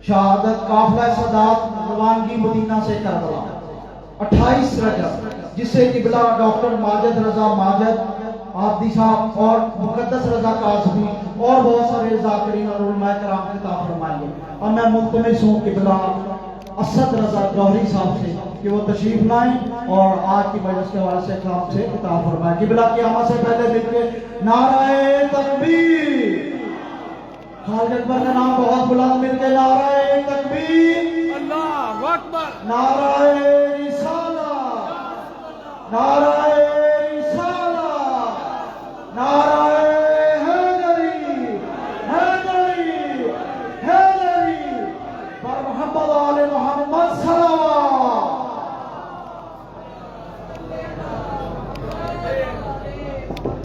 شہادت قافلہ سادات روانگی مدینہ سے کربلا 28 رجب، جسے قبلہ ڈاکٹر ماجد رضا ماجد آبدی صاحب اور مقدس رضا قاسمی اور بہت سارے ذاکرین اور علماء کرام خطاب فرمائیں گے۔ اور میں ملتمس ہوں قبلہ اسد رضا جوہری صاحب سے کہ وہ تشریف لائیں اور آج کی مجلس کے حوالے سے خطاب سے خطاب فرمائیں۔ قبلہ قیامت سے پہلے مل کے نعرہ تکبیر، خالد اکبر کا نام بہت بلند مل کے نعرہ تکبیر، اللہ اکبر، نعرہ رسالت، نعرہ رسالت، نعرہ حیدری، حیدری، حیدری، پر محمد آل محمد صلوات۔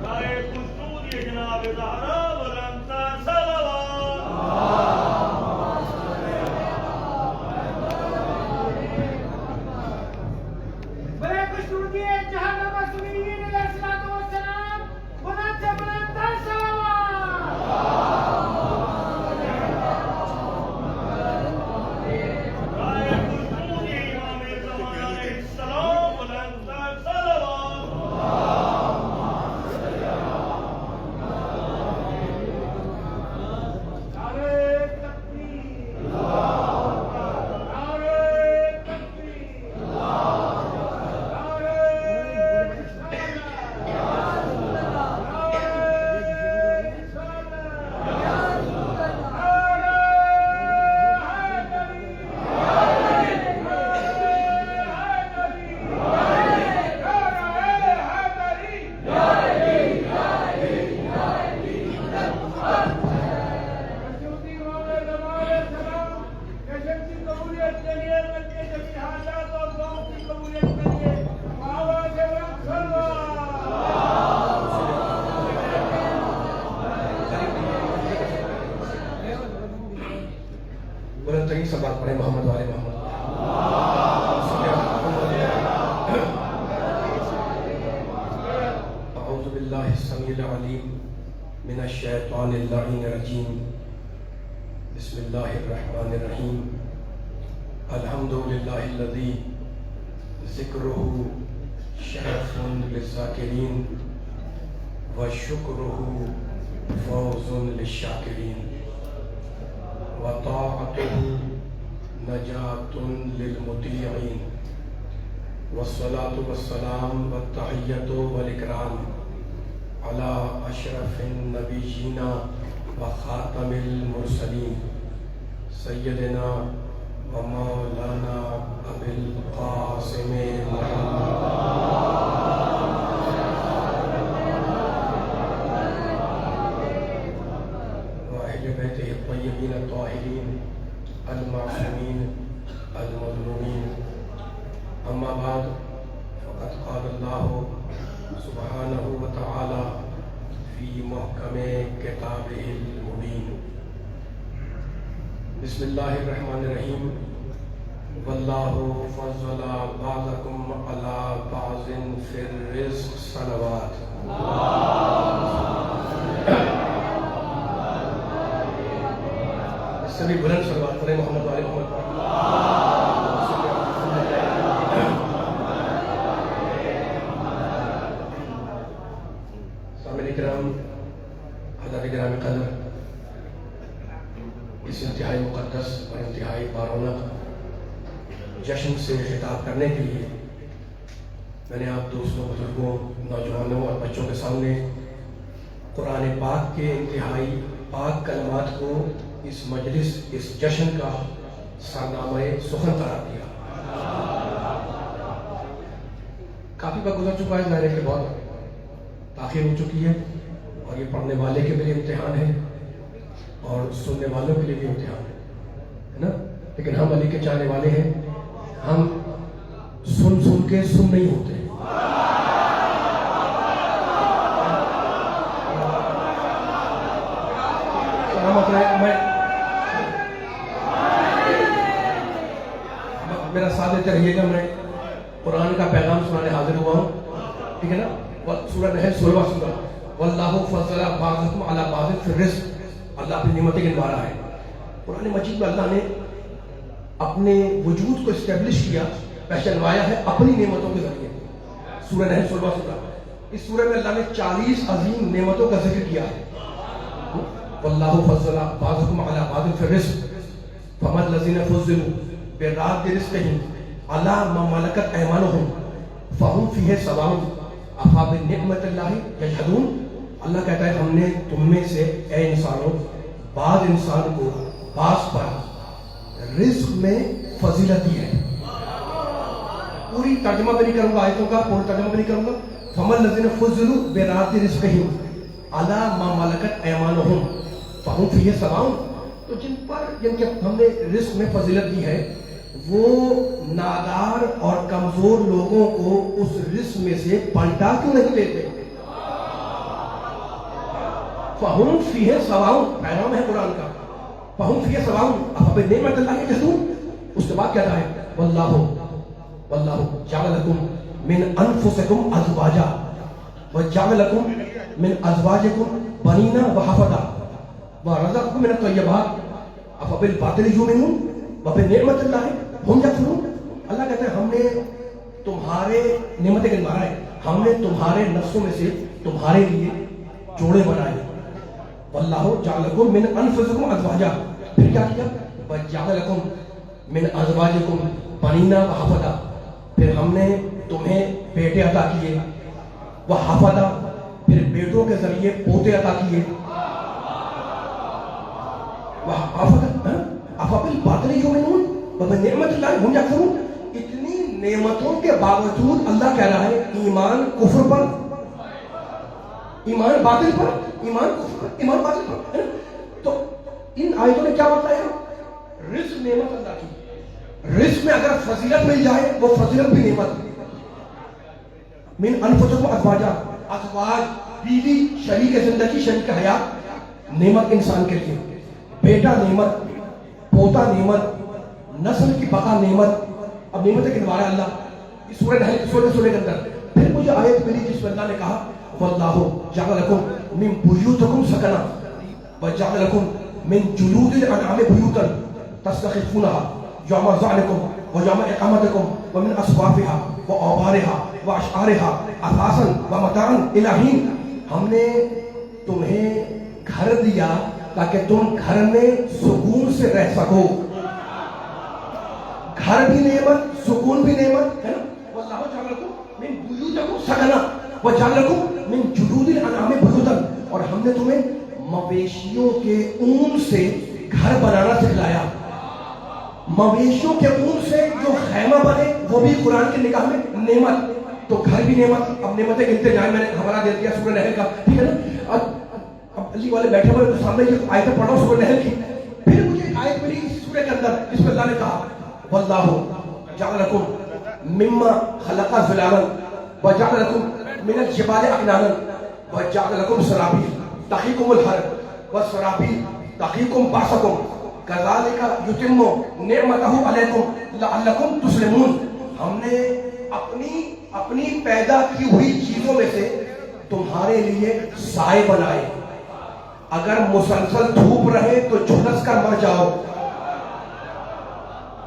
رائے قصور یہ جناب زہرا بلند صلوات۔ بڑے قصور کی جہنم سنین علیہ الصلوۃ والسلام، بلند سے بلند تر صلوات۔ رائے قصور یہ امام زمان علیہ السلام بلند صلوات۔ نعرہ تکبیر، نعرہ تکبیر، نعرہ رسالت، بلند ترین سبات پڑھیں محمد والے محمد۔ اعوذ باللہ السمیع العلیم من الشیطان اللعین الرجیم، بسم اللہ الرحمن الرحیم، الحمد للہ الذی ذکرہ شرف للذاکرین وشکرہ فوز للشاکرین وطاعته نجاة للمطيعين، والصلاة والسلام والتحية والإكرام على أشرف النبيين وخاتم المرسلين سيدنا ومولانا أبي القاسم وأهل بيته الطيبين الطاهرين المعصومين المظلومين، أما بعد فقد قال الله سبحانه وتعالى في محكم كتابه المبين، بسم الله الرحمن الرحيم، والله فضل بعضكم على بعض في الرزق صلوات۔ سبھی بلند صلوات پڑھیں محمد والے محمد۔ سامعین کرام، حضرات گرامی قدر، اس انتہائی مقدس اور انتہائی بارونق جشن سے خطاب کرنے کے لیے میں نے آپ دوستوں، بزرگوں، نوجوانوں اور بچوں کے سامنے قرآن پاک کے انتہائی پاک کلمات کو اس مجلس، اس جشن کا سرنامہ سخن قرار دیا۔ کافی وقت گزر چکا ہے، ظاہر ہے کہ بہت تاخیر ہو چکی ہے، اور یہ پڑھنے والے کے لیے امتحان ہے اور سننے والوں کے لیے بھی امتحان ہے نا؟ لیکن ہم علی کے چاہنے والے ہیں، ہم سن سن کے سن نہیں ہوتے۔ میرا ساتھ دیتے رہیے گا، میں قرآن کا پیغام سنانے حاضر ہوا ہوں، ٹھیک ہے نا؟ سورہ نحل 16واں سورہ، واللہ فضل بعضکم علی بعض فی الرزق، اللہ اپنی نعمتیں گنوا رہا ہے. قرآن مجید میں اللہ نے اپنے وجود کو اسٹیبلش کیا، پہچانوایا ہے اپنی نعمتوں کے ذریعے. سورہ نحل 16 سورہ، اس سورہ میں اللہ نے 40 عظیم نعمتوں کا ذکر کیا ہے. واللہ فضل بعضکم علی بعض فی الرزق فما الذین فضلوا براد رزقہم علی ما ملکت ایمانہم فہم فیہ سواء افبنعمت اللہ یجحدون. اللہ کہتا ہے ہم نے تم میں سے اے انسانوں بعض انسان کو بعض پر رزق میں فضیلت دی ہے. پوری ترجمہ بھی نہیں کروں گا آیتوں کا، پورا ترجمہ بھی نہیں کروں گا. فَمَا الَّذِينَ فُضِّلُوا بِرَادِ رِزْقِهِمْ عَلَىٰ مَا مَلَكَتْ أَيْمَانُهُمْ فَهُمْ فِيهِ سَوَاءٌ. تو جن پر جن کے ہم نے رزق میں فضیلت دی ہے وہ نادار اور کمزور لوگوں کو اس رزق میں سے پلٹا کیوں نہیں لیتے؟ فَهُمْ فِيهِ سَوَاءٌ پیغام ہے قرآن کا. فَهُمْ فِيهِ سَوَاءٌ أَفَبِنِعْمَتِ اللَّهِ يَجْحَدُونَ. اس کے بعد کہتا ہے واللہ جعل لکم من انفسکم ازواجا وجعل لکم من ازواجکم بنینا وحفدا ورزقکم من الطیبات افبالباطل یؤمنون وبنعمت اللہ ہم یکفرون. اللہ کہتا ہے ہم نے تمہارے نعمتیں گنوا رہا ہے، ہم نے تمہارے نفسوں میں سے تمہارے لیے جوڑے بنائے. واللہ جعل لکم من انفسکم ازواجا، پھر کیا کیا؟ وجعل لکم من ازواجکم بنینا وحفدا، پھر ہم نے تمہیں بیٹے عطا کیے. وہ حفدہ، پھر بیٹوں کے ذریعے پوتے عطا کیے. وہ حفدہ افبالباطل یؤمنون وبنعمت اللہ ہم یکفرون. اتنی نعمتوں کے باوجود اللہ کہہ رہا ہے ایمان کفر پر، ایمان باطل پر، ایمان کفر پر، ایمان باطل پر. تو ان آیتوں نے کیا بتایا؟ رزق نعمت اللہ کی. رزق میں اگر فضیلت مل جائے وہ فضیلت بھی نعمت. من انفسکم ازواجا، ازواج بیوی، شریک زندگی، شریک حیات نعمت انسان کے لیے. بیٹا نعمت، پوتا نعمت، نسل کی بقا نعمت. اب نعمتیں گنوا رہا ہے اللہ اس سورہ نحل 16 سورہ کے اندر. پھر مجھے آیت ملی جس میں اللہ نے کہا واللہ جعل لکم من بیوتکم سکنا وجعل لکم من جلود الانعام بیوتا تستخفونها یوم ظعنکم ویوم اقامتکم ومن اصوافها واوبارها واشعارها اثاثا ومتاعا الی حین. ہم نے تمہیں گھر دیا تاکہ تم گھر میں سکون سے رہ سکو. گھر بھی نعمت، سکون بھی نعمت ہے نا. واللہ جعل لکم من بیوتکم سکنا وجعل لکم من جلود الانعام بیوتا، اور ہم نے تمہیں مویشیوں کے اون سے گھر بنانا سکھلایا. مویشیوں کے اون سے جو خیمہ بنے وہ بھی قرآن کی نگاہ میں نعمت. تو گھر بھی نعمت. اب نعمتیں گنتے جائیں، میں نے حوالہ دے دیا سورہ نحل کا، ٹھیک ہے نا. اب علی والے بیٹھے ہوئے تو سامنے یہ آیتیں پڑھ رہا ہوں سورہ نحل کی. پھر مجھے ایک آیت ملی اس سورہ کے اندر جس میں اللہ نے کہا واللہ جعل لکم مما خلق ظلالا وجعل لکم من الجبال اکنانا وجعل لکم سرابیل تقیکم الحر والسرابیل تقیکم باسکم کذالک یتم نعمتہ علیکم لعلکم تسلمون. ہم نے اپنی پیدا کی ہوئی چیزوں میں سے تمہارے لیے سائے بنائے. اگر مسلسل دھوپ رہے تو جھلس کر مر جاؤ.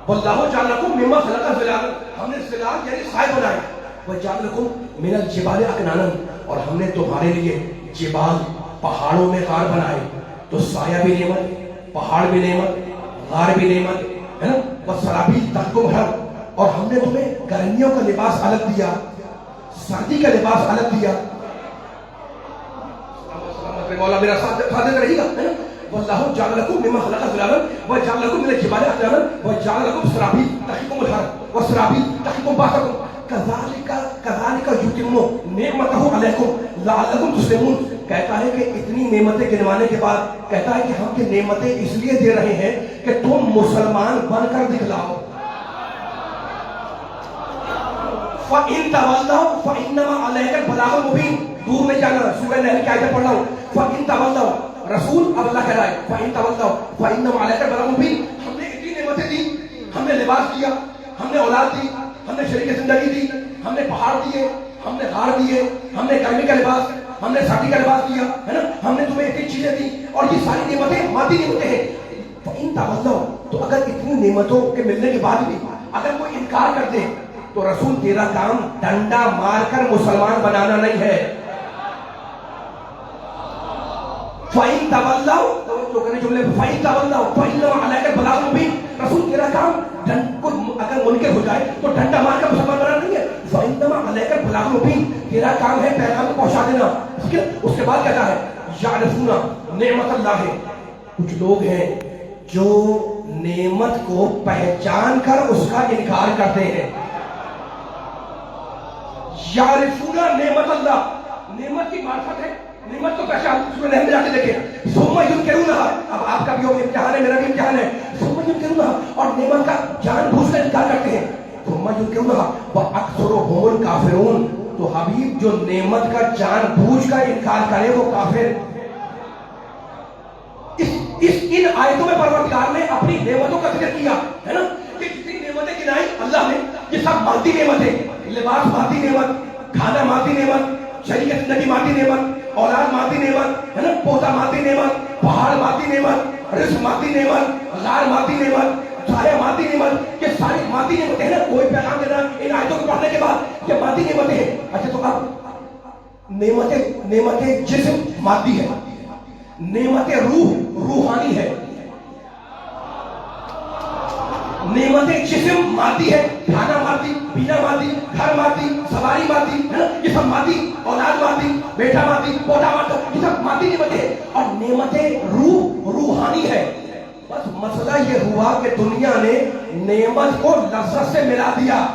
واللہ جعل لکم مما خلق ظلالا، ہم نے ظلال یعنی سائے بنائے. وجعل لکم من الجبال اکنانا، اور ہم نے تمہارے لیے جبال پہاڑوں میں غار بنائے. تو سایہ بھی نعمت، پہاڑ بھی نعمت، غار بھی نعمت ہے نا. والسرابیل تقیکم الحر، اور ہم نے تمہیں گرمیوں کا لباس الگ دیا، سردی کا لباس الگ دیا. مولا میرا ساتھ رہے گا. واللہ جعل لکم مما خلق ظلالا وجعل لکم من الجبال اکنانا وجعل لکم سرابیل تقیکم الحر والسرابیل تقیکم باسکم کذالک یتم نعمتہ علیکم لعلکم تسلمون. کہتا ہے کہ اتنی نعمتیں گنوانے کے بعد کہتا ہے کہ ہم کی نعمتیں اس لیے دے رہے ہیں کہ تم مسلمان بن کر دکھلاؤ. فَإِن تَوَلَّوْا فَإِنَّمَا عَلَيْكَ الْبَلَاغُ الْمُبِينُ. دور میں جانا، سورہ نحل کی آیتیں پڑھ رہا ہوں. فَإِن تَوَلَّوْا، رسول اب اللہ کہہ رہا ہے فَإِن تَوَلَّوْا فَإِنَّمَا عَلَيْكَ الْبَلَاغُ الْمُبِينُ. ہم نے اتنی نعمتیں دی، ہم نے لباس دیا، ہم نے اولاد دی، ہم نے شریک زندگی دی، ہم نے پہاڑ دیے، ہم نے غار دیے، ہم نے گرمی کا لباس، ہم نے ساتھی کا لباس دیا ہے نا, ہم نے تمہیں اتنی چیزیں دی, اور یہ ساری نعمتیں مادی نعمتیں ہیں. فَإِن تَوَلَّوْا, تو اگر اتنی نعمتوں کے ملنے کے بعد بھی اگر کوئی انکار کر دے تو رسول تیرا کام ڈنڈا مار کر مسلمان بنانا نہیں ہے. فَإِن تَوَلَّوْا, تو کہنے جملے فَإِن تَوَلَّوْا فَإِنَّمَا عَلَيْكَ الْبَلَاغُ الْمُبِينُ, رسول تیرا کام اگر منکر ہو جائے تو ڈنڈا مار کر مسلمان بنانا نہیں ہے. فَإِنَّمَا عَلَيْكَ الْبَلَاغُ الْمُبِينُ, تیرا کام ہے پیغام کو پہنچا دینا. ٹھیک ہے, اس کے بعد کہتا ہے یعرفون نعمت اللہ. کچھ لوگ ہیں جو نعمت کو پہچان کر اس کا انکار کرتے ہیں. یعرفون نعمت اللہ, نعمت کی معرفت ہے, نعمت کو پہچان. سورہ نحل میں جا کے دیکھیں, ثم ينکرونها, اب آپ کا بھی امتحان ہے, میرا بھی امتحان ہے. ثم ينکرونها, اور نعمت کا جان بوجھ کر انکار کرتے ہیں. ثم ينکرونها واکثرهم الکافرون, تو حبیب جو نعمت کا جان بوجھ کر انکار کرے وہ کافر. ان آیتوں میں پروردگار نے اپنی نعمتوں کا ذکر کیا ہے نا, کہ جتنی نعمتیں گنائی اللہ نے, یہ سب مادی نعمتیں. لباس مادی نعمت, کھانا مادی نعمت, شریعت زندگی مادی نعمت, اولاد مادی نعمت ہے نا, پوتا مادی نعمت, پہاڑ مادی نعمت, رزق مادی نعمت, غار مادی نعمت, سایہ مادی نعمت, یہ ساری مادی نعمتیں ہیں نا. کوئی پیغام دینا ان آیتوں کو پڑھنے کے بعد کہ مادی نعمتیں ہیں. اچھا تو اب نعمت جسم مادی ہے, نعمت روح روحانی ہے. نعمت جسم مادی ہے, کھانا مادی, پینا مادی, گھر مادی, سواری مادی ہے نا, یہ سب مادی. اولاد مادی, بیٹا مادی, پوتا مادی, یہ سب مادی نعمتیں ہیں. اور نعمت روح روحانی ہے. بس مسئلہ یہ ہوا کہ دنیا نے نعمت کو لذت سے ملا دیا.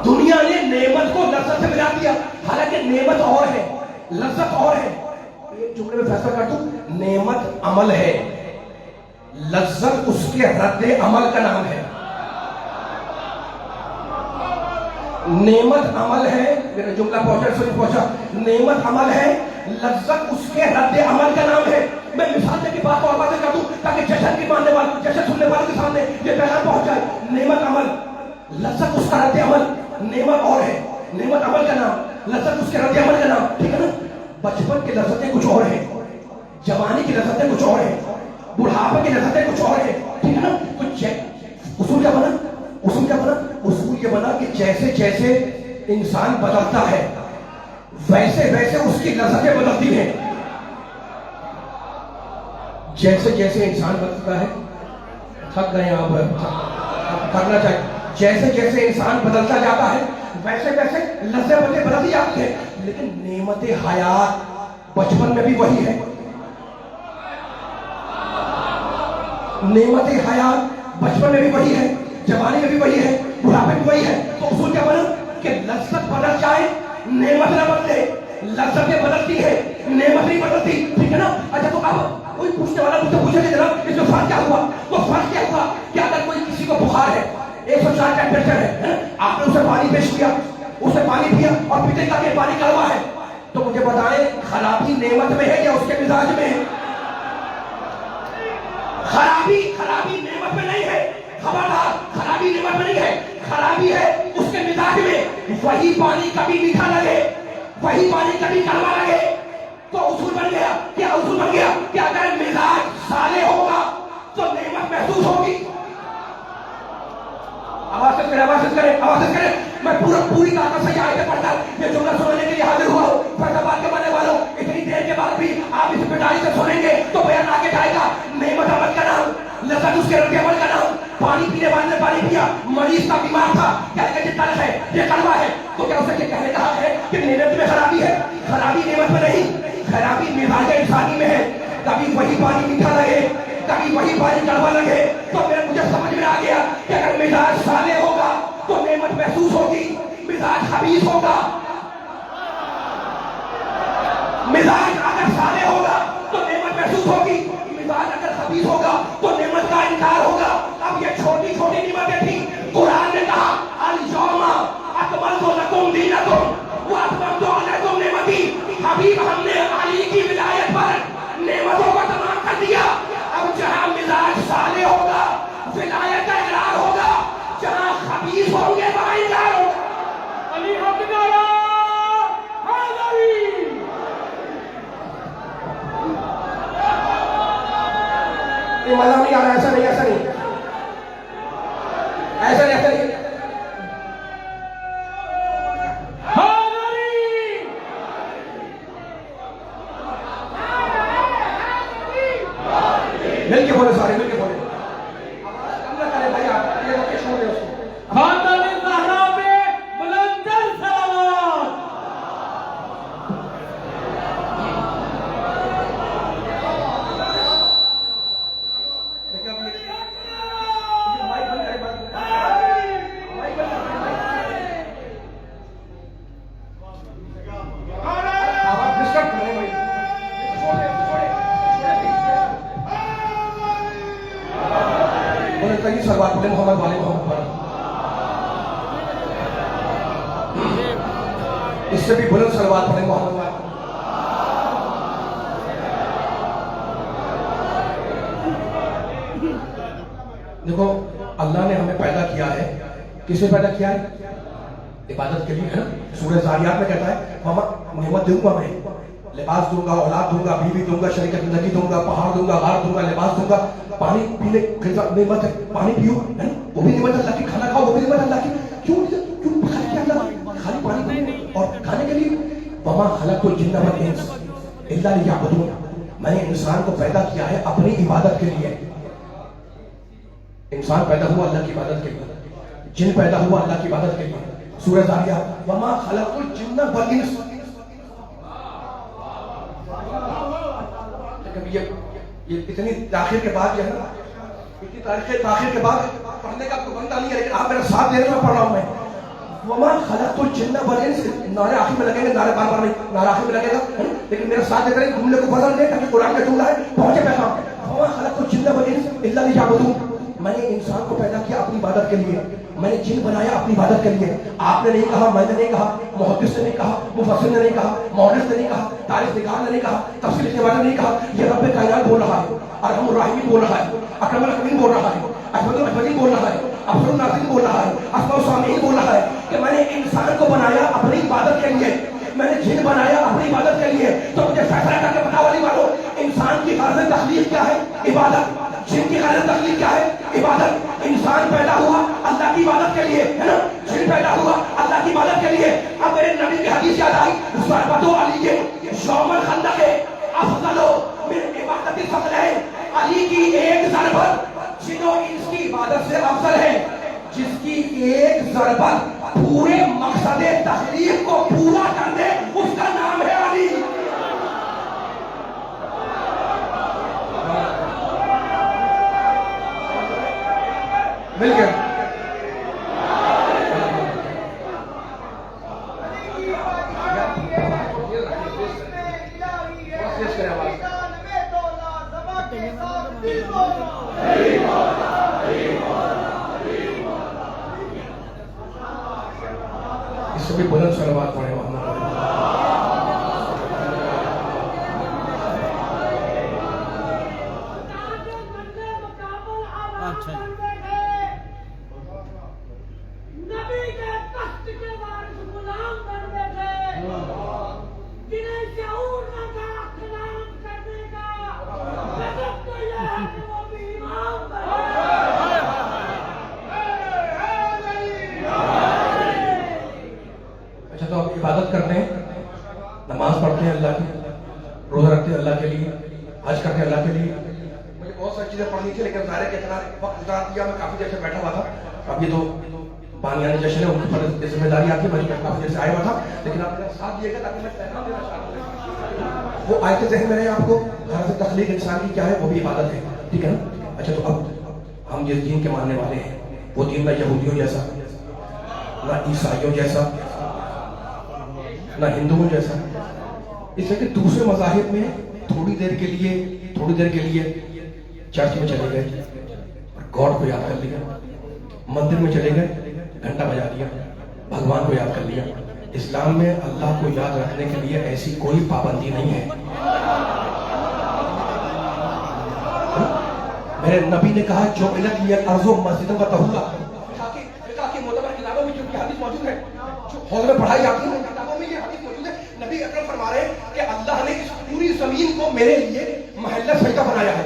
دنیا نے نعمت کو لذت سے ملا دیا, حالانکہ نعمت اور ہے, لذت اور ہے. ایک جملے میں فیصلہ کر دوں, نعمت عمل ہے, لذت اس کے رد عمل کا نام ہے. نعمت عمل ہے, میرا جملہ پہنچا, نعمت عمل ہے, لذت اس کے رد عمل کا نام ہے. میں مثال دے کے بات کو اور باتیں کر دوں تاکہ جشن کے ماننے والوں, جشن سننے والوں کے سامنے یہ پیغام پہنچ جائے. نعمت عمل, لذت اس کا رد عمل. نعمت اور ہے, نعمت عمل کا نام, لذت اس کے رد عمل کا نام. ٹھیک ہے نا. بچپن کی لذتیں کچھ اور ہیں, جوانی کی لذتیں کچھ اور ہیں, بڑھاپے کی لذتیں کچھ اور ہیں. ٹھیک ہے نا. کچھ اصول کیا بنا, اصول یہ بنا کہ جیسے جیسے انسان بدلتا ہے ویسے ویسے اس کی لذتیں بدلتی ہیں. جیسے جیسے انسان بدلتا ہے, تھک گئے آپ کرنا چاہیے, جیسے جیسے انسان بدلتا جاتا ہے ویسے ویسے لذتیں بدلتی جاتی ہیں. لیکن نعمت حیات بچپن میں بھی وہی ہے, نعمت حیات بچپن میں بھی وہی ہے, جوانی میں بھی وہی ہے, بڑھاپے میں بھی وہی ہے. تو اصول کیا بنا کہ لذت بدل جائے, نعمت نہ بدلے. لذتیں بدلتی ہے, نعمت نہیں بدلتی. ٹھیک ہے نا. اچھا تو اب کوئی پوچھنے والا مجھ سے پوچھے کہ جناب اس میں فرق کیا ہوا, تو فرق کیا ہوا کہ اگر کوئی کسی کو بخار ہے, 104 ٹیمپریچر ہے, آپ نے اسے پانی پیش کیا, اسے پانی پیا اور پیتے کا کہ پانی کڑوا ہے, تو مجھے بتائیں خرابی نعمت میں ہے یا اس کے مزاج میں ہے؟ خرابی نعمت میں نہیں ہے, خبردار, خرابی نعمت میں نہیں ہے, خرابی ہے اس کے مزاج میں. وہی پانی کبھی میٹھا لگے, وہی پانی کبھی کڑوا لگے. تو اصول بن گیا کہ اگر مزاج صالح ہوگا تو نعمت محسوس ہوگی. آواز سے کرے. میں پوری طاقت سے آیتیں پڑھتا یہ جملہ سننے کے لیے حاضر ہوا ہوں. فیض آباد کے بننے والوں, اتنی دیر کے بعد بھی آپ اس پٹاری سے سنیں گے تو بیان آگے جائے گا. نعمت عمل کا نام, لذت اس کے رد عمل کا نام. پانی پینے والے نے پانی پیا, مریض کا بیمار تھا, کہنے یہ تلخ ہے, یہ کڑوا ہے, تو کیا اسے یہ کہنے کہا ہے کہ نعمت میں خرابی ہے؟ خرابی نعمت میں نہیں, خرابی مزاج انسانی میں ہے. کبھی وہی پانی میٹھا لگے, کبھی وہی پانی کڑوا لگے. تو مجھے سمجھ میں آ گیا کہ اگر مزاج صالح ہوگا تو نعمت محسوس ہوگی, مزاج خبیث ہوگا, مزاج اگر صالح ہوگا تو نعمت محسوس ہوگی, مزاج اگر خبیث ہوگا تو نعمت کا انکار ہوگا. اب یہ چھوٹی چھوٹی نعمتیں تھیں. قرآن نے کہا الیوم اکملت لکم دینکم واتممت علیکم نعمتی. حبیب ہم نے علی کی ولایت پر نعمتوں کو تمام کر دیا. اب جہاں مزاج صالح ہوگا ولایت کا اقرار ہوگا, جہاں خبیث ہوں گے وہاں انکار ہوگا. علی حق نعرہ یہ مزہ نہیں آ رہا. ایسا نہیں, ایسا نہیں, ایسا نہیں, ایسا نہیں. مل کے بولے سارے, مل کے بولے. آواز کم نہ کرے بھائی, آپ یہ روکے چھوڑ دیں اس کو. خاتم الزہرا پہ بلند تر صلوات. آپ ڈسٹرب کر رہے ہیں بھائی. چھوڑ دیں, چھوڑے, بولے کئی سلوات بولے محمد والے محمد والے. اس سے بھی بلند سلوات پڑھیں محمد والے. دیکھو اللہ نے ہمیں پیدا کیا ہے, کس نے پیدا کیا ہے؟ عبادت کے لیے, ہے نا. سورہ زاریات میں کہتا ہے ماما نعمت دوں گا, میں لباس دوں گا, اولاد دوں گا, بیوی دوں گا, شریک زندگی دوں گا, پہاڑ دوں گا, غار دوں گا, لباس دوں گا, پانی پینے کی نعمت ہے, پانی پیو, ہے نا, وہ بھی نعمت اللہ کی. کھانا کھاؤ, وہ بھی نعمت اللہ کی. کیوں کیوں خالی کیا اللہ خالی پانی پیو اور کھانے کے لیے. وما خلقت الجن والانس الا لیعبدون. میں نے انسان کو پیدا کیا ہے اپنی عبادت کے لیے. انسان پیدا ہوا اللہ کی عبادت کے لیے, جن پیدا ہوا اللہ کی عبادت کے لیے. سورہ زاریات وما خلقت الجن والانس. یہ اتنی تاخیر کے بعد, جو ہے نا, اتنی تاخیر کے بعد پڑھنے کا کوئی بندہ نہیں ہے, لیکن آپ میرا ساتھ دے رہے ہیں, میں پڑھ رہا ہوں. میں وما خلقت الجن والانس, نعرے آخر میں لگیں گے, نعرے بار بار نہیں, نعرہ آخر میں لگے گا, لیکن میرا ساتھ دے رہے ہیں, جملے کو بدل دیں تاکہ قرآن کا جملہ ہے پہنچے پیغام. وما خلقت الجن والانس الا لیعبدون. میں نے انسان کو پیدا کیا اپنی عبادت کے لیے, میں نے جن بنایا اپنی عبادت کے لیے. آپ نے نہیں کہا, میں نے نہیں کہا, محدث نے نہیں کہا, مفسر نے نہیں کہا, مورخ نے نہیں کہا, تاریخ نگار نے نہیں کہا, تفسیر لکھنے والے نے نہیں کہا. یہ رب کائنات بول رہا ہے, ارحم الراحمین بول رہا ہے, اکرم الاکرمین بول رہا ہے, احمد الاحمدین بول رہا ہے, افضل الناظرین بول رہا ہے, اسماء السامعین بول رہا ہے کہ میں نے انسان کو بنایا اپنی عبادت کے لیے, میں نے جن بنایا اپنی عبادت کے لیے. تو مجھے فیصلہ کر کے بتا والی والوں, انسان کی غرض تخلیق کیا ہے؟ عبادت. جن کی غرض تخلیق کیا ہے؟ عبادت. انسان پیدا ہوا اللہ کی عبادت کے لیے, ہے نا, جن پیدا ہوا اللہ کی عبادت کے لیے. اب میرے نبی کی حدیث یاد آئی, ضربت علی یوم الخندق افضل من عبادت الفضلین. علی کی ایک ضربت جن و انس کی عبادت سے افضل ہے. جس کی ایک ضربت پورے مقصد تخلیق کو پورا کر دے, اس کا نام ہے علی. مل گیا. اس سے بھی بلند صلوات پڑھے محمد. اچھا, تو آپ عبادت کرتے ہیں, نماز پڑھتے ہیں اللہ کی, روزہ رکھتے ہیں اللہ کے لیے, حج کرتے ہیں اللہ کے لیے. مجھے بہت ساری چیزیں پڑھنی تھی, لیکن ظاہر ہے کہ اتنا وقت گزار دیا, میں کافی دیر سے بیٹھا ہوا تھا. اب یہ تو بانیان جشن ہے, ان کے اوپر ذمہ داری آتی ہے, میں کافی دیر سے آیا ہوا تھا, لیکن آپ میرا ساتھ دیے گا تاکہ میں پیغام دینا چاہتا ہوں. وہ آیت ذہن میں رہے آپ کو, غرض تخلیق انسان کی کیا ہے, وہ بھی عبادت ہے, ٹھیک ہے نا. اچھا, تو اب ہم جس دین کے ماننے والے ہیں, وہ دین نہ یہودیوں جیسا, نہ عیسائیوں جیسا, نہ ہندوؤں جیسا. اس لیے کہ دوسرے مذاہب میں تھوڑی دیر کے لیے چرچ میں چلے گئے, گاڈ کو یاد کر لیا, مندر میں چلے گئے, گھنٹہ بجا دیا, بھگوان کو یاد کر لیا. اسلام میں اللہ کو یاد رکھنے کے لیے ایسی کوئی پابندی نہیں ہے. میرے نبی نے کہا جو علت لیا ارض و مسجدوں کا تہولا, فقہ کی معتبر کتابوں میں جو یہ حدیث موجود ہے, جو حوض میں پڑھائی جاتی ہے, کتابوں میں یہ حدیث موجود ہے. نبی اکرم فرما رہے ہیں کہ اللہ نے اس پوری زمین کو میرے لیے محلہ سجدہ بنایا ہے.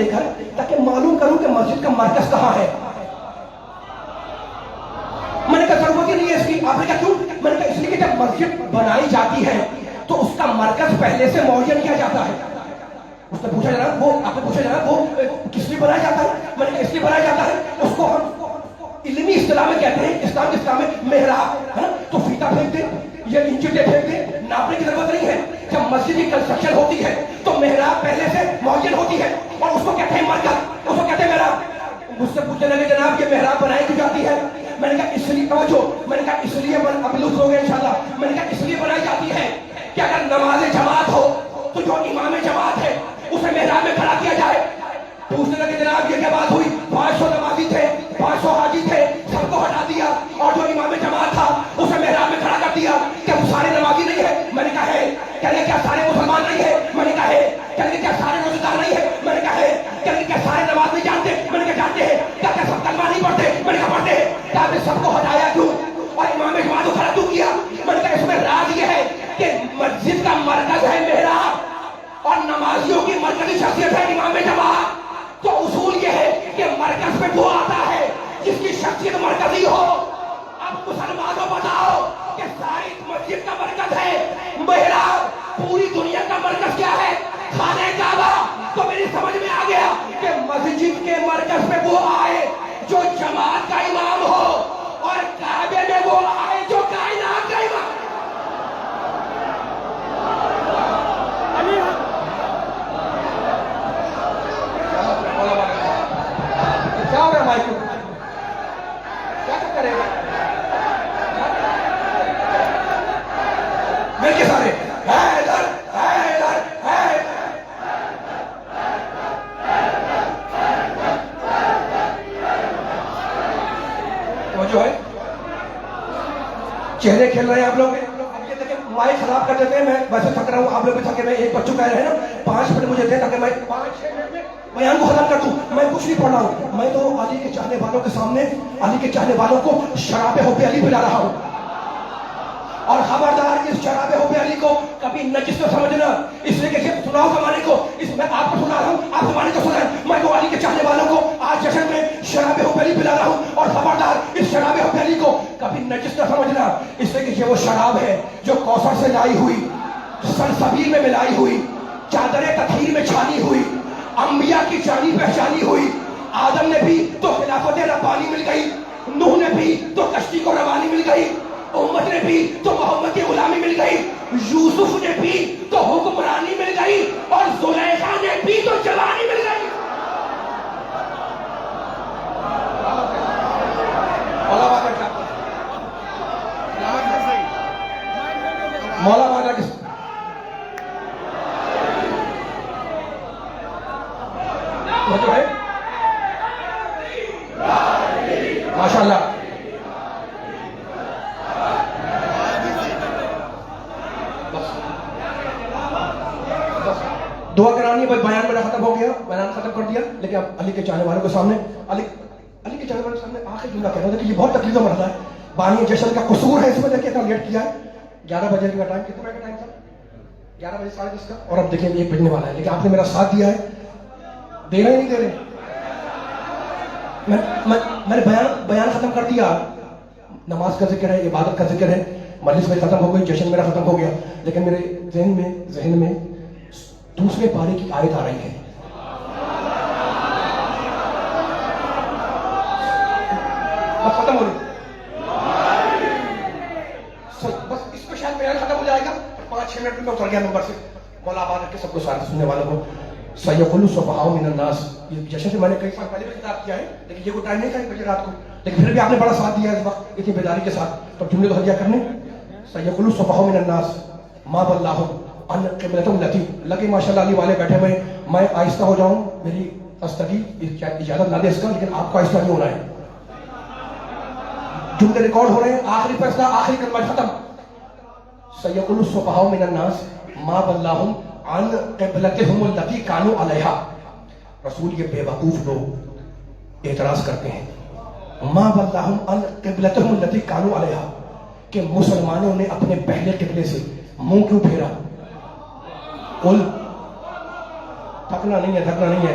دے کر تاکہ معلوم کروں کہ مسجد کا مرکز کہاں ہے. میں نے کہا ضرورت ہی نہیں ہے اس کی. آپ نے کہا کیوں؟ میں نے کہا اس لیے کہ جب مسجد بنائی جاتی ہے تو اس کا مرکز پہلے سے معین کیا جاتا ہے. اس نے پوچھا جناب وہ آپ نے پوچھا جناب وہ کس لیے بنایا جاتا ہے؟ میں نے کہا اس لیے بنایا جاتا ہے اس کو ہم علمی اصطلاح میں کہتے ہیں اسلام میں محراب ہے نا. تو فیتا پھینک دیں یا انچیٹے پھینک دیں, ناپنے کی ضرورت نہیں ہے. جب مسجد کی کنسٹرکشن ہوتی ہے تو محراب پہلے سے معین ہوتی ہے اور اس کو کہتے ہیں مرکز, اس کو کہتے ہیں محراب. مجھ سے پوچھنے لگے جناب یہ محراب بنائی کیوں جاتی ہے؟ میں نے کہا اس لیے توجہ, میں نے کہا اس لیے اب لطف ہو گیا انشاءاللہ. میں نے کہا اس لیے بنائی جاتی ہے کہ اگر نماز جماعت ہو تو جو امام جماعت ہے اسے محراب میں کھڑا کیا جائے. پوچھنے لگے جناب یہ کیا بات ہوئی؟ 500 نمازی تھے, 500 حاجی تھے, سب کو ہٹا دیا اور جو امام جماعت تھا اسے محراب میں کھڑا کر دیا. کیا وہ سارے نمازی نہیں ہے؟ میں نے کہا ہے. کہنے کیا سارے مسلمان نہیں ہے؟ میں نے کہا ہے. کہنے کیا سارے روزے دار نہیں ہے؟ میں نے کہا ہے. کہنے کیا سارے نماز نہیں جانتے؟ میں نے کہا جانتے ہیں. کیا کیا سب کلمہ نہیں پڑھتے؟ میں نے کہا پڑھتے ہیں. کیا آپ نے سب کو ہٹایا کیوں اور امام جماعت کو کھڑا کیوں کیا؟ میں نے کہا اس میں راز یہ ہے کہ مسجد کا مرکز ہے محراب اور نمازیوں کی مرکزی شخصیت ہے امام جماعت. تو اصول یہ ہے کہ مرکز پہ وہ آتا ہے جس کی شخصیت مرکزی ہو. اب مسلمانوں بتاؤ کہ ساری مسجد کا مرکز ہے محراب, پوری دنیا کا مرکز کیا ہے؟ خانہ کعبہ. تو میری سمجھ میں آ گیا کہ مسجد کے مرکز پہ وہ آئے جو جماعت کا امام ہو اور کعبے میں وہ آئے جو کائنات کا امام. کیا ہو رہا ہے بھائی کو؟ کیا کرے گا؟ مل کے سارے جو ہے چہرے کھیل رہے ہیں آپ لوگ. مائک خراب کر دیتے ہیں. میں ویسے تھک رہا ہوں, آپ لوگ بھی تھکے. میں ایک بچوں کہہ رہے ہیں نا 5 منٹ مجھے دے تاکہ میں 5-6 منٹ میں بیان کو ختم کر دوں. میں کچھ نہیں پڑھ رہا ہوں. میں تو علی کے چاہنے والوں کے سامنے علی کے چاہنے والوں کو شراب حب علی پلا رہا ہوں. اور خبردار اس شراب حب علی کو کبھی نجس نہ سمجھنا. اس لیے کہ سناؤ زمانے کو, اس میں آپ کو سنا رہا ہوں, آپ زمانے کو سنائیں. میں تو علی کے چاہنے والوں کو آج جشن میں شراب حب علی پلا رہا ہوں. اور خبردار اس شراب حب علی کو کبھی نجس نہ سمجھنا. اس لیے کہ یہ وہ شراب ہے جو کوثر سے لائی ہوئی, سلسبیل میں ملائی ہوئی, چادر تطہیر میں چھانی ہوئی, انبیاء کی جانی پہچانی ہوئی. آدم نے بھی تو خلافت ربانی مل گئی, نوح نے بھی تو کشتی کو روانی مل گئی, امت نے بھی تو محمد کی غلامی مل گئی, یوسف نے بھی تو حکمرانی مل گئی, اور زلیخا نے بھی تو جوانی مل گئی. مولا باقر کس جو ہے ماشاء اللہ. دعا کرانی ہے. بس بیان میرا ختم ہو گیا, بیان ختم کر دیا. لیکن اب علی کے چاہنے والوں کے سامنے علی کے چاہنے والوں کے سامنے آخری جملہ کہہ رہا تھا کہ یہ بہت تکلیف کا مرحلہ ہے. بانی جشن کا قصور ہے اس میں. دیکھیے اتنا لیٹ کیا ہے. 11 بجے کا ٹائم, کتنے بجے کا ٹائم تھا؟ 11 بجے 10:30 کا. اور اب دیکھیں 1 بجنے والا ہے. لیکن آپ نے میرا ساتھ دیا ہے. دے رہے نہیں دے رہے؟ میں نے بیان ختم کر دیا. نماز کا ذکر ہے, عبادت کا ذکر ہے, مجلس میں ختم ہو گئی, جشن میرا ختم ہو گیا. لیکن میرے ذہن میں دوسرے پارے کی آیت آ رہی ہے. بس ختم ہو رہی, بس اس پہ شاید بیان ختم ہو جائے گا. 5-6 منٹ میں اتر گیا نمبر سے. مولا آباد کے سب کو ساتھ سننے والوں کو سیقول السفہاء من الناس. یہ جشن سے میں نے کئی سال پہلے بھی خطاب کیا ہے, لیکن یہ کوئی ٹائم نہیں تھا 1 بجے رات کو. لیکن پھر بھی آپ نے بڑا ساتھ دیا اس وقت اتنی بیداری کے ساتھ. تو جملے تو ہدیہ کرنے. سیقول السفہاء من الناس ما ولاھم عن قبلتہم التی. لگے ماشاءاللہ علی والے بیٹھے ہوئے. میں آہستہ ہو جاؤں, میری استگی اجازت نہ دے اس کا, لیکن آپ کو آہستہ نہیں ہونا ہے. جملے ریکارڈ ہو رہے ہیں. آخری فیصلہ, آخری کلمہ ختم. سیقول السفہاء من الناس ما ولاھم عن قبلتہم التی کانوا علیہا. رسول یہ بے وقوف لوگ اعتراض کرتے ہیں ما ولاھم عن قبلتہم التی کانوا علیہا, کہ مسلمانوں نے اپنے پہلے قبلے سے منہ کیوں پھیرا. قل تھکنا نہیں ہے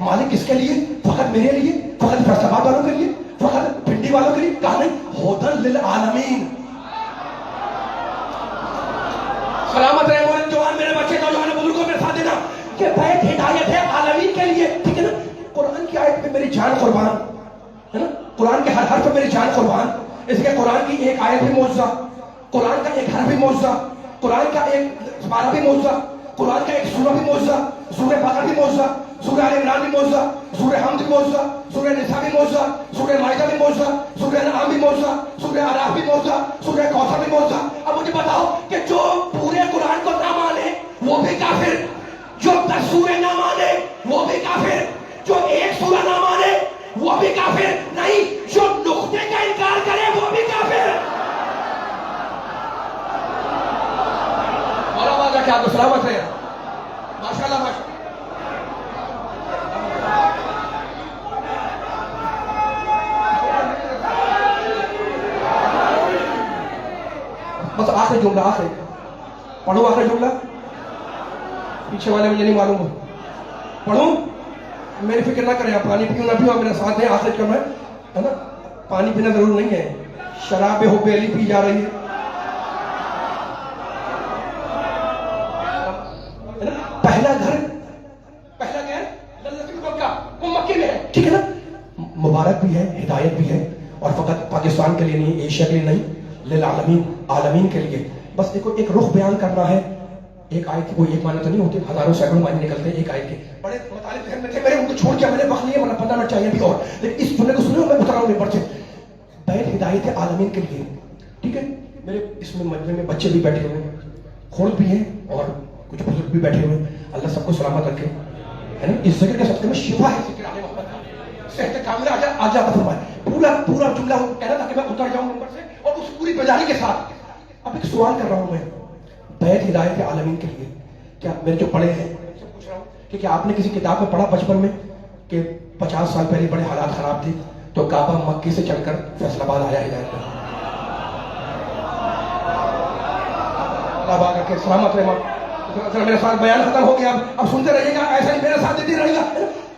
مالک کس کے لیے؟ فقط میرے لیے؟ فقط فیصل آباد والوں کے لیے؟ فقط پنڈی والوں کے لیے؟ کہا نہیں، ہدی للعالمین۔ سلامت رہے مولانا جوان، میرے بچے نوجوان بزرگوں میں ساتھ دینا کہ بیت ہدایت ہے عالمین کے لیے، ٹھیک ہے نا؟ قرآن کی آیت میں میری جان قربان ہے نا، قرآن کے ہر حرف پہ میری جان قربان، اس لیے قرآن کی ایک آیت بھی معجزہ، قرآن کا ایک حرف بھی معجزہ، قرآن کا ایک پارہ بھی معجزہ، قرآن کا ایک سورہ بھی معجزہ، سورہ بقرہ بھی معجزہ، سورہ آل عمران بھی معجزہ، سورہ حمد بھی معجزہ، سورہ نساء بھی معجزہ، سورہ مائدہ بھی معجزہ، سورہ انعام بھی معجزہ، سورہ اعراف بھی معجزہ، سورہ کوثر بھی معجزہ۔ اب مجھے بتاؤ کہ جو پورے قرآن کو نہ مانے وہ بھی کافر، جو 10 سورہ نہ مانے وہ بھی کافر، جو ایک سورہ نہ مانے وہ بھی کافر نہیں، جو نقطے کا انکار کرے وہ بھی کافر۔ مولا بازا کیا تو سلامت ہے، ماشاءاللہ ماشاءاللہ۔ بس آخری جملہ، آخری پڑھو، آخری جملہ، پیچھے والے مجھے نہیں معلوم، پڑھوں؟ میری فکر نہ کریں، آپ پانی پیوں نہ پیوں، میرے ساتھ ہیں، آخر کرنا ہے نا، پانی پینا ضرور نہیں ہے، شراب ہو بیلی پی جا رہی ہے نا؟ پہلا گھر، پہلا گھر لذت مکہ، وہ مکے میں ہے، ٹھیک ہے نا؟ مبارک بھی ہے، ہدایت بھی ہے، اور فقط پاکستان کے لیے نہیں، ایشیا کے لیے نہیں، للعالمین، عالمین کے لیے۔ بس دیکھو ایک رخ بیان کرنا ہے، ایک آیت کی کوئی ایک معنی تو نہیں ہوتی، ہزاروں سینکڑوں معنی نکلتے ہیں ایک آیت کے۔ بڑے مطالب ذہن میں تھے میرے، ان کو چھوڑ کے میں نے وقت نہیں ہے، ورنہ 15 منٹ چاہیے بھی اور، لیکن اس جملے کو سنو، میں اتر رہا ہوں ممبر سے۔ بیت ہدایت ہے عالمین کے لیے، ٹھیک ہے؟ میرے اس میں مجمع میں بچے بھی بیٹھے ہوئے ہیں، خود بھی ہیں اور کچھ بزرگ بھی بیٹھے ہوئے ہیں، اللہ سب کو سلامت رکھے، ہے نا؟ اس ذکر کے صدقے میں شفا ہے، ذکر آل محمد کا، صحت کاملہ آج عطا فرمائے۔ پورا جملہ کہنا تھا کہ میں اتر جاؤں ممبر سے، اور اس پوری بیداری کے ساتھ اب ایک سوال کر رہا ہوں میں، بیت ہدایت عالمین کے لیے، کیا میرے جو پڑھے ہیں ان سے پوچھ رہا ہوں کہ کیا آپ نے کسی کتاب میں پڑھا بچپن میں کہ 50 سال پہلے بڑے حالات خراب تھے تو کعبہ مکی سے چل کر فیصل آباد آیا ہدایت میں؟ اللہ آباد کے سلامت رہے، میرا سال بیان ختم ہو گیا، اب سنتے رہیے گا، ایسا ہی میرے ساتھ دیتے رہیے گا۔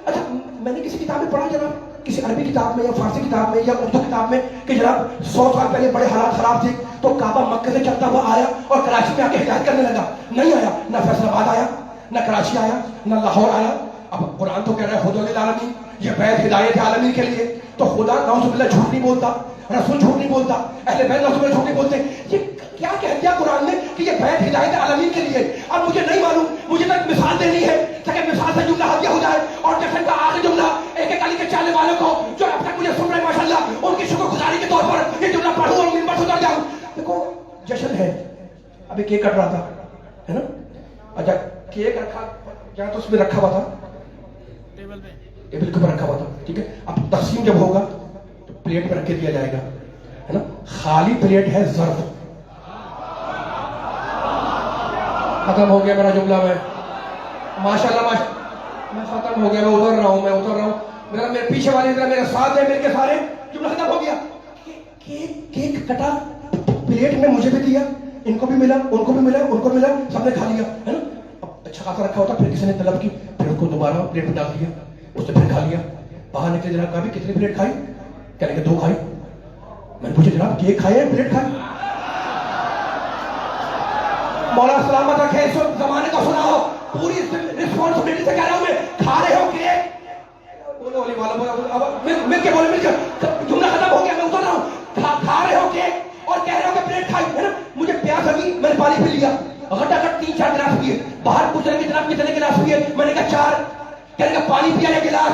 اچھا میں نے کسی کتاب میں پڑھا جناب، کسی عربی کتاب میں یا فارسی کتاب میں یا اردو کتاب میں کہ جناب 100 سال پہلے بڑے حالات خراب تھے تو کعبہ مکہ سے چلتا ہوا آیا اور کراچی میں آ کے ہدایت کرنے لگا؟ نہیں آیا، نہ فیصل آباد آیا، نہ کراچی آیا، نہ لاہور آیا۔ اب قرآن تو کہہ رہا ہے ہدی للعالمین، یہ بیت ہدایت عالمین کے لیے، تو خدا نعوذ باللہ جھوٹ نہیں بولتا، رسول جھوٹ نہیں بولتا، اہل بیت نعوذ باللہ جھوٹ نہیں بولتے۔ یہ کیا کہہ دیا قرآن نے کہ یہ بیت ہدایت عالمین کے لیے؟ اب مجھے نہیں معلوم، مجھے تو ایک مثال دینی ہے تاکہ مثال سے جملہ ہدیہ ہو جائے، اور جشن کا آخری جملہ ایک ایک علی کے چاہنے والوں کو جو اب تک مجھے سن رہے ہیں ماشاءاللہ، ان کی شکر گزاری کے طور پر یہ جملہ پڑھوں اور منبر سے اتر جاؤں۔ دیکھو جشن ہے، ابھی کیک کٹ رہا تھا، ہے نا؟ اچھا کیک رکھا جہاں تو اس میں رکھا ہوا تھا، ٹیبل کے اوپر رکھا ہوا تھا، ٹھیک ہے؟ اب تقسیم جب ہوگا تو پلیٹ میں رکھ کے دیا جائے گا، ہے نا؟ خالی پلیٹ ہے ظرف، ختم ہو گیا میرا جملہ، میں ماشاءاللہ میں ختم ہو گیا، میں اتر رہا ہوں، میرے پیچھے والے میرے ساتھ ہیں، میرے کے سارے، جملہ ختم ہو گیا۔ کیک کٹا، پلیٹ میں مجھے بھی دیا، ان کو بھی ملا، ان کو بھی ملا، ان کو ملا، سب نے کھا لیا، ہے نا؟ اب اچھا خاصا رکھا ہوتا، پھر کسی نے طلب کی، پھر اس کو دوبارہ پلیٹ میں ڈال دیا، اس نے پھر کھا لیا، باہر نکلے جناب کہا بھی کتنی پلیٹ کھائی؟ کہنے کہ 2 کھائی۔ میں نے پوچھا جناب کیک کھائے ہیں پلیٹ کھائی؟ مولا سلامت رکھے، اس زمانے کا سنا ہو، پوری رسپانسبلٹی سے کہہ رہا ہوں میں، کھا رہے ہو کیک؟ بولو علی والا، مل کے جملہ ختم ہو گیا، میں اتر رہا ہوں، کھا رہے ہو کیک اور کہہ رہے ہو کہ پلیٹ کھائی، ہے نا؟ مجھے پیاس لگی، میں نے پانی پی لیا، گھٹا گھٹ 3-4 گلاس پیے، باہر پوچھ رہے کہ جناب کتنے گلاس پیے؟ میں نے کہا 4، کہنے کا پانی پیا ہے گلاس،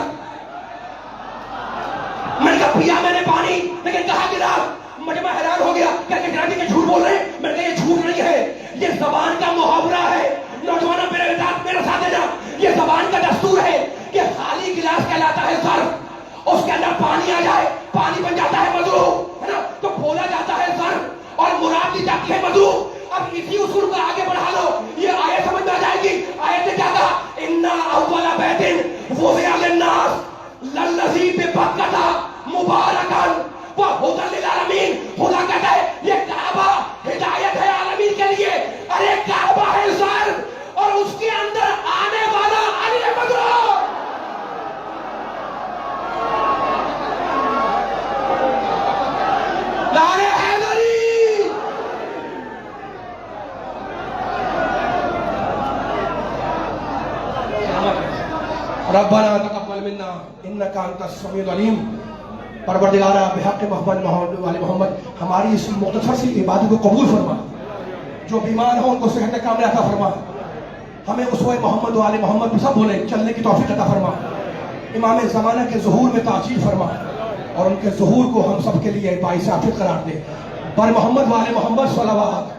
میں نے کہا پیا میں نے پانی، لیکن کہا گلاس، مجھے میں حیران ہو گیا کہ جناب یہ جھوٹ بول رہے ہیں، میں نے کہا یہ جھوٹ نہیں ہے، یہ زبان کا محاورہ ہے، نوجوانوں میرے ساتھ دینا، یہ زبان کا دستور ہے کہ خالی گلاس کہلاتا ہے ظرف، اس کے اندر پانی آ جائے، پانی بن جاتا ہے مدعو، ہے نا؟ تو کھولا جاتا ہے ظرف اور مراد دی جاتی ہے مدعو۔ اب اسی اصول کو آگے بڑھا لو، یہ آیت سمجھ میں آ جائے گی۔ آیت نے کیا کہا؟ اِنَّا أَوَّلَ بَيْتٍ وُضِعَ لِلنَّاسِ لَلَّذِي بِبَكَّةَ مُبَارَكًا وَهُدًى لِلْعَالَمِينَ۔ خدا کہتا ہے یہ کعبہ ہدایت ہے عالمین کے لیے، ارے کعبہ ہے ظرف اور اس کے اندر آنے والا علی مدعو۔ ربنا تقبل منا انك انت السميع العلیم. پروردگارہ بحق محمد والے محمد ہماری اس مختصر سی عبادت کو قبول فرما. جو بیمار ہیں ان کو صحت کاملہ عطا فرما. ہمیں اسوہ محمد والے محمد سب بولے چلنے کی توفیق عطا فرما. امام زمانہ کے ظہور میں تعجیل فرما اور ان کے ظہور کو ہم سب کے لیے باعث عافیت قرار دے. پر محمد والے محمد صلوات.